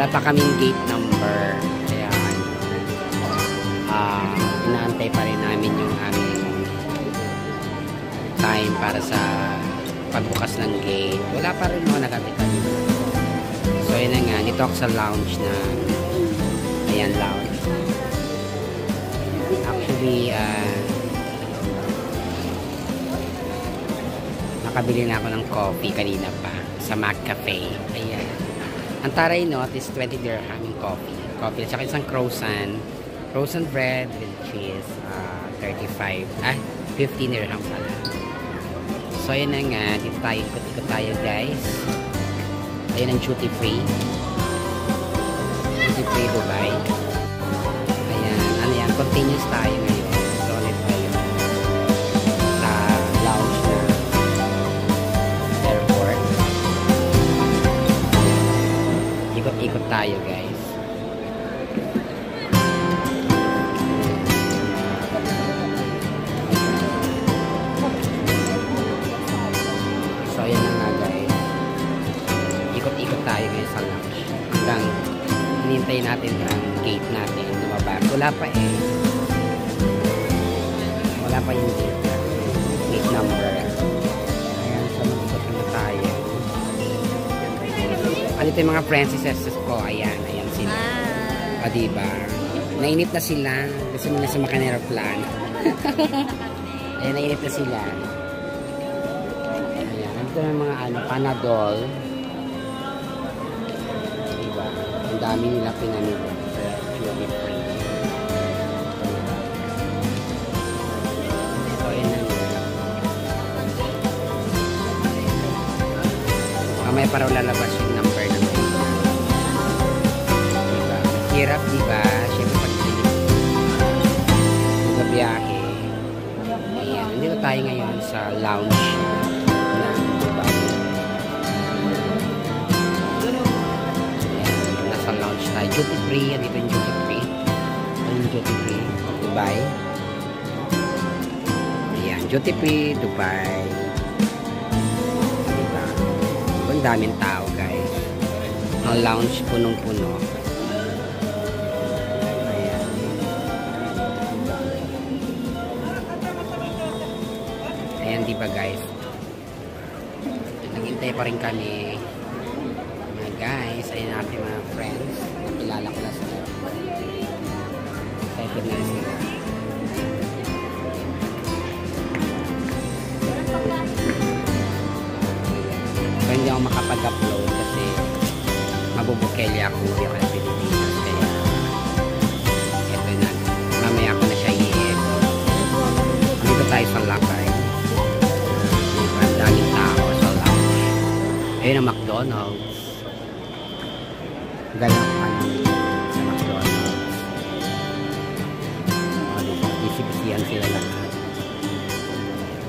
pa kaming gate number. Kaya, inaantay pa rin namin yung aming time para sa pagbukas ng gate. Wala pa rin mga nakatikan. So, yun na nga. Dito ako sa lounge na ayan, lounge. Actually, nakabili na ako ng coffee kanina pa sa McCafe. Ayan. Ang taray note is 20 dirham yung coffee. Coffee. At saka isang croissant. Croissant bread with cheese. 35. 15 dirham pala. So, ayan na nga. Dito tayo. Ikot-ikot tayo, guys. Ayan ang duty free. Duty free Dubai. Ayan. Ano yan? Continuous tayo ngayon. So, ulit tayo. Sa lounge na airport. Ikot-ikot tayo, guys. So, ayan na nga, guys. Ikot-ikot tayo ngayon sa lounge. Hanggang hinintay natin ang gate natin lumabas. Wala pa eh. Wala pa yung gate number. Ayan, so mag-ikot na tayo. Ano ito yung mga princesses ko? Ayan, ayan sila. Diba? Nainip na sila. Gusto nila sumakay ng aeroplano. Ayan, nainip na sila. Ayan, ito yung mga Panadol. Diba? Ang dami nila pinamili. Duty free. So, ayan na nila. Kamaya para lalabas yung number ng diba? Hirap, diba? Siyempre pag biyahe. Ayan. Nandito tayo ngayon sa lounge ng Dubai. Ayan. Nasa lounge tayo. Duty free. Andito yung duty free. Ano yung duty free? Dubai. Ayan. Duty free, Dubai. Diba? Ang daming tao, guys. Ang lounge punong-puno. Ayan, diba, guys? Naghintay pa rin kami. Mga guys, ayun natin mga friends. Nakilala ko na sila. Excited na sila. So, hindi ako makapag-upload kasi mabubukeli ako hindi ako sa Pilipinas. Kaya ito na. Mamaya ako na siya i-edit. Dito tayo sa lakay. Ang daming tao sa lounge. Ayun ang McDonald's. Ganyan ano sa McDonald's. O, diba? Bisi-bisihan sila lahat.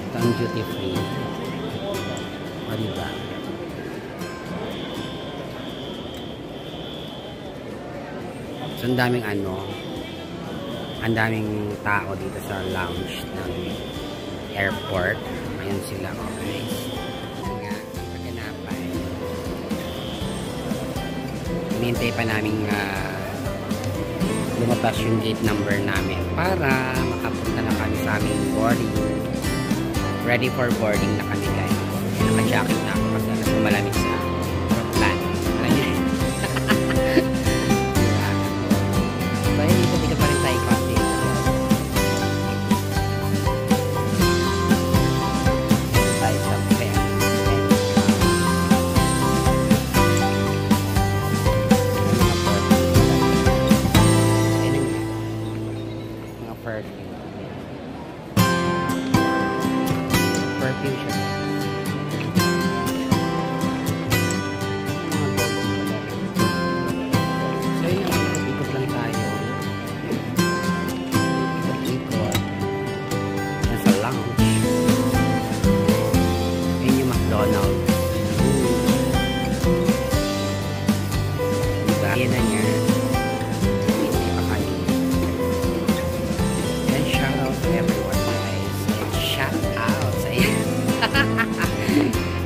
Ito ang duty free. O, diba? So, ang daming ang daming tao dito sa lounge ng airport. Ayan sila, okay. Nga, pagkanapay. Hinihintay pa namin lumabas yung gate number namin para makapunta na kami sa aming boarding. Ready for boarding na kami, guys. Naka-jacket na ako kasi malamig sa plan. Alam niyo eh. So, dito pa rin tayo kasi. Perfume siya. So yun lang, ikot lang tayo. Ikot-ikot. Nasa lounge. Yun yung McDonald's. Diba? Yan na niya. And shout out to everyone.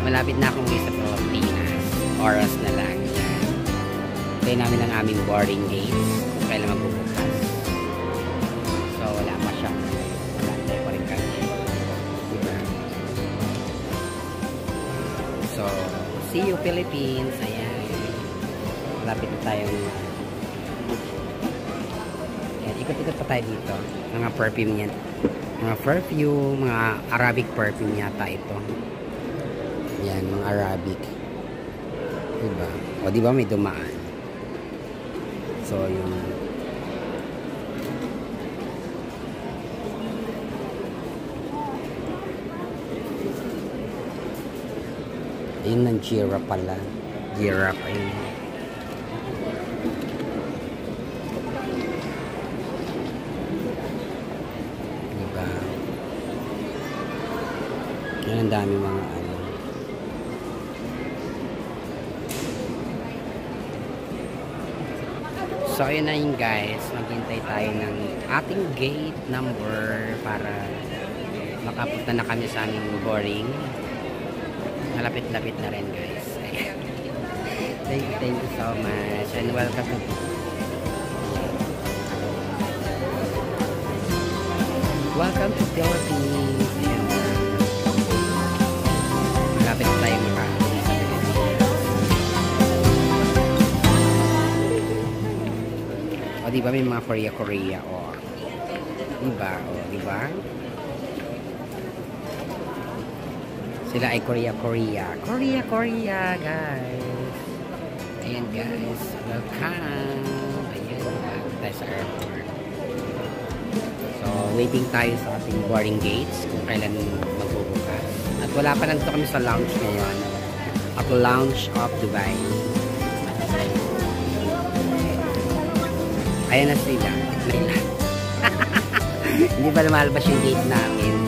Malapit na akong uwi sa Pilipinas. Oras na lang. Kaya namin ang boarding gates kung kailan magbubukas. So wala pa siya. Wala pa rin kami. Diba? So, see you Philippines. Ayan. Lapit na tayong ayan, ikot-ikot pa tayo dito. Mga perfume yan. Mga perfume, mga Arabic perfume yata ito. Yan, mga Arabic. Diba? O diba may dumaan? So, yung ayun ng giraffe pala. Giraffe, ayun. Diba? Yan ang dami mga ano. So, ayun na yun guys. Maghintay tayo ng ating gate number para makapunta na kami sa aming boarding. Malapit-lapit na rin guys. Thank you so much and welcome to Philippines. Malapit na tayo makakita. O diba may mga Korea o diba o diba sila ay Korea guys. Ayan guys, welcome. Ayan, tayo sa airport. So waiting tayo sa ating boarding gates kung kailan magbubukas. At wala pa lang kami sa lounge ngayon at Lounge of Dubai. Ayan na sila. Hindi pa lumalabas yung gate namin.